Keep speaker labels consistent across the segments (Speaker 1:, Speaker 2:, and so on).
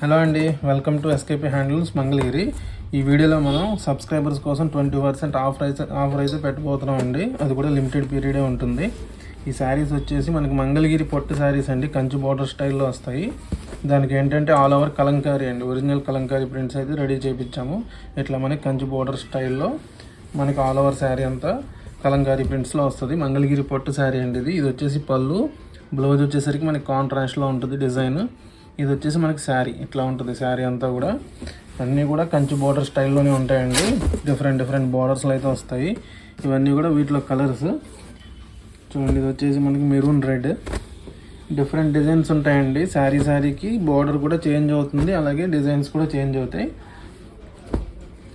Speaker 1: Hello అండి, welcome to SKP handles Mangalagiri. ఈ వీడియోలో మనం సబ్స్క్రైబర్స్ కోసం 20% ఆఫర్ అయితే పెట్టబోతున్నాం అండి. అది కూడా లిమిటెడ్ పీరియడే ఉంటుంది. ఈ శారీస్ వచ్చేసి మనకి మంగళగిరి పట్టు శారీస్ అండి, కంచి బార్డర్ స్టైల్లో వస్తాయి. దానికి ఏంటంటే ఆల్ ఓవర్ కలంకారీ అండి, ఒరిజినల్ కలంకారీ ప్రింట్స్ అయితే రెడీ చేయించాము. ఇట్లా మనకి కంచి బార్డర్ స్టైల్లో మనకి ఆల్ ఓవర్ శారీ అంతా కలంకారీ ప్రింట్స్లో వస్తుంది. మంగళగిరి పట్టు శారీ అండి. ఇది వచ్చేసి పళ్ళు, బ్లౌజ్ వచ్చేసరికి మనకి కాంట్రాస్ట్లో ఉంటుంది డిజైన్. ఇది వచ్చేసి మనకి శారీ ఇట్లా ఉంటుంది. శారీ అంతా కూడా అన్నీ కూడా కంచి బార్డర్ స్టైల్లోనే ఉంటాయండి. డిఫరెంట్ బార్డర్స్లో అయితే వస్తాయి. ఇవన్నీ కూడా వీటిలో కలర్స్ చూడండి. ఇది వచ్చేసి మనకి మెరూన్ రెడ్, డిఫరెంట్ డిజైన్స్ ఉంటాయండి. శారీకి బార్డర్ కూడా చేంజ్ అవుతుంది, అలాగే డిజైన్స్ కూడా చేంజ్ అవుతాయి.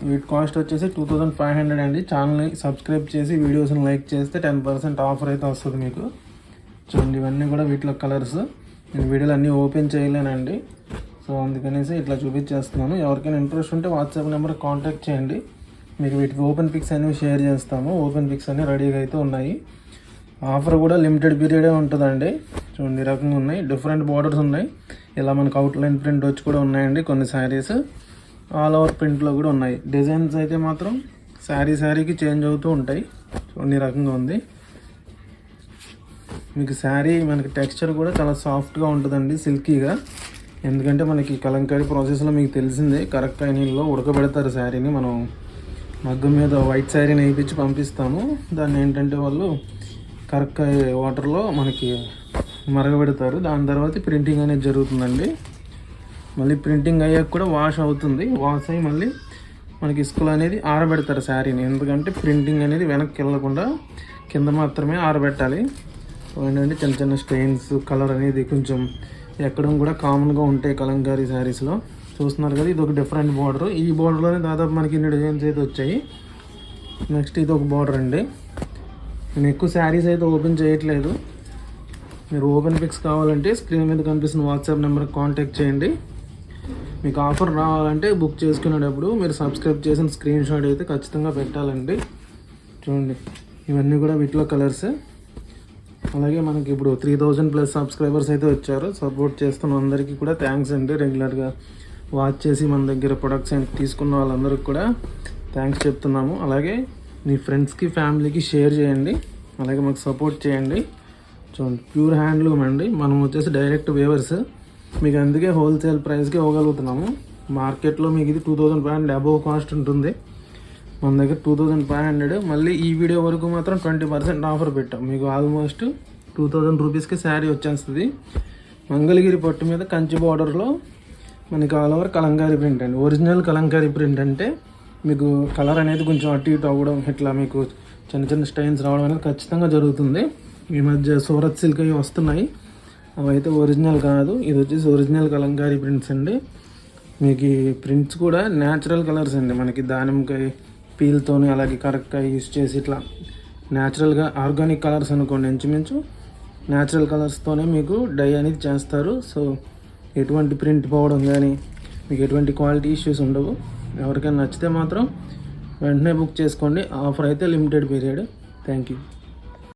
Speaker 1: వీటి కాస్ట్ వచ్చేసి 2500 అండి. ఛానల్ని సబ్స్క్రైబ్ చేసి వీడియోస్ని లైక్ చేస్తే 10% ఆఫర్ అయితే వస్తుంది మీకు. చూడండి, ఇవన్నీ కూడా వీటిలో కలర్స్. నేను వీడియోలు అన్నీ ఓపెన్ చేయలేనండి, సో అందుకనేసి ఇట్లా చూపించేస్తున్నాను. ఎవరికైనా ఇంట్రెస్ట్ ఉంటే వాట్సాప్ నెంబర్ కాంటాక్ట్ చేయండి. మీకు వీటికి ఓపెన్ పిక్స్ అనేవి షేర్ చేస్తాము. ఓపెన్ పిక్స్ అన్నీ రెడీగా అయితే ఉన్నాయి. ఆఫర్ కూడా లిమిటెడ్ పీరియడే ఉంటుందండి. చూడండి, ఈ రకంగా ఉన్నాయి. డిఫరెంట్ బార్డర్స్ ఉన్నాయి. ఇలా మనకు అవుట్లైన్ ప్రింట్ వచ్చి కూడా ఉన్నాయండి. కొన్ని శారీస్ ఆల్ ఓవర్ ప్రింట్లో కూడా ఉన్నాయి. డిజైన్స్ అయితే మాత్రం శారీకి చేంజ్ అవుతూ ఉంటాయి. చూడండి, ఈ రకంగా ఉంది. మీకు శారీ మనకి టెక్స్చర్ కూడా చాలా సాఫ్ట్గా ఉంటుందండి, సిల్కీగా. ఎందుకంటే మనకి కలంకారీ ప్రాసెస్లో మీకు తెలిసిందే, కరెక్ట్ నీళ్ళలో ఉడకబెడతారు శారీని. మనం మగ్గం మీద వైట్ శారీని వేయించి పంపిస్తాము. దాన్ని ఏంటంటే వాళ్ళు కరెక్ట్ వాటర్లో మనకి మరగబెడతారు. దాని తర్వాత ప్రింటింగ్ అనేది జరుగుతుందండి. మళ్ళీ ప్రింటింగ్ అయ్యాక కూడా వాష్ అవుతుంది. వాష్ అయ్యి మళ్ళీ మనకి ఇసుకలు అనేది ఆరబెడతారు శారీని. ఎందుకంటే ప్రింటింగ్ అనేది వెనక్కి వెళ్ళకుండా కింద మాత్రమే ఆరబెట్టాలి. ఏంటంటే చిన్న స్టెయిన్స్, కలర్ అనేది కొంచెం ఎక్కడం కూడా కామన్గా ఉంటాయి కలంకారీ శారీస్లో. చూస్తున్నారు కదా, ఇది ఒక డిఫరెంట్ బార్డర్. ఈ బార్డర్లోనే దాదాపు మనకి ఇన్ని డిజైన్స్ అయితే వచ్చాయి. నెక్స్ట్ ఇది ఒక బార్డర్ అండి. నేను ఎక్కువ శారీస్ అయితే ఓపెన్ చేయట్లేదు. మీరు ఓపెన్ పిక్స్ కావాలంటే స్క్రీన్ మీద కనిపిస్తున్న వాట్సాప్ నెంబర్కి కాంటాక్ట్ చేయండి. మీకు ఆఫర్ రావాలంటే బుక్ చేసుకునేటప్పుడు మీరు సబ్స్క్రైబ్ చేసిన స్క్రీన్ షాట్ అయితే ఖచ్చితంగా పెట్టాలండి. చూడండి, ఇవన్నీ కూడా వీటిలో కలర్స్. అలాగే మనకి ఇప్పుడు 3000+ సబ్స్క్రైబర్స్ అయితే వచ్చారు. సపోర్ట్ చేస్తున్న అందరికీ కూడా థ్యాంక్స్ అండి. రెగ్యులర్గా వాచ్ చేసి మన దగ్గర ప్రొడక్ట్స్ తీసుకున్న వాళ్ళందరికీ కూడా థ్యాంక్స్ చెప్తున్నాము. అలాగే మీ ఫ్రెండ్స్కి, ఫ్యామిలీకి షేర్ చేయండి. అలాగే మాకు సపోర్ట్ చేయండి. చూడండి, ప్యూర్ హ్యాండ్లూమ్ అండి. మనం వచ్చేసి డైరెక్ట్ వేవర్స్. మీకు అందుకే హోల్సేల్ ప్రైస్కి ఇవ్వగలుగుతున్నాము. మార్కెట్లో మీకు ఇది 2500 అబోవ్ కాస్ట్ ఉంటుంది. మన దగ్గర 2500. మళ్ళీ ఈ వీడియో వరకు మాత్రం 20% ఆఫర్ పెట్టాం. మీకు ఆల్మోస్ట్ 2000 రూపీస్కి శారీ వచ్చేస్తుంది. మంగళగిరి పట్టు మీద కంచి బార్డర్లో మనకి ఆల్ ఓవర్ కలంకారీ ప్రింట్ అండి. ఒరిజినల్ కలంకారీ ప్రింట్ అంటే మీకు కలర్ అనేది కొంచెం అటు ఇటు అవ్వడం, ఇట్లా మీకు చిన్న స్టైన్స్ రావడం అనేది ఖచ్చితంగా జరుగుతుంది. ఈ మధ్య సూరత్ సిల్క్ అవి వస్తున్నాయి, అవి అయితే ఒరిజినల్ కాదు. ఇది వచ్చేసి ఒరిజినల్ కలంకారీ ప్రింట్స్ అండి. మీకు ఈ ప్రింట్స్ కూడా న్యాచురల్ కలర్స్ అండి. మనకి దానిమ్మకాయ పీల్తోని అలాగే కరెక్ట్గా యూజ్ చేసి ఇట్లా న్యాచురల్గా ఆర్గానిక్ కలర్స్ అనుకోండి, ఇంచుమించు న్యాచురల్ కలర్స్తోనే మీకు డై అనేది చేస్తారు. సో ఎటువంటి ప్రింట్ పోవడం కానీ మీకు ఎటువంటి క్వాలిటీ ఇష్యూస్ ఉండవు. ఎవరికైనా నచ్చితే మాత్రం వెంటనే బుక్ చేసుకోండి. ఆఫర్ అయితే లిమిటెడ్ పీరియడ్. Thank you.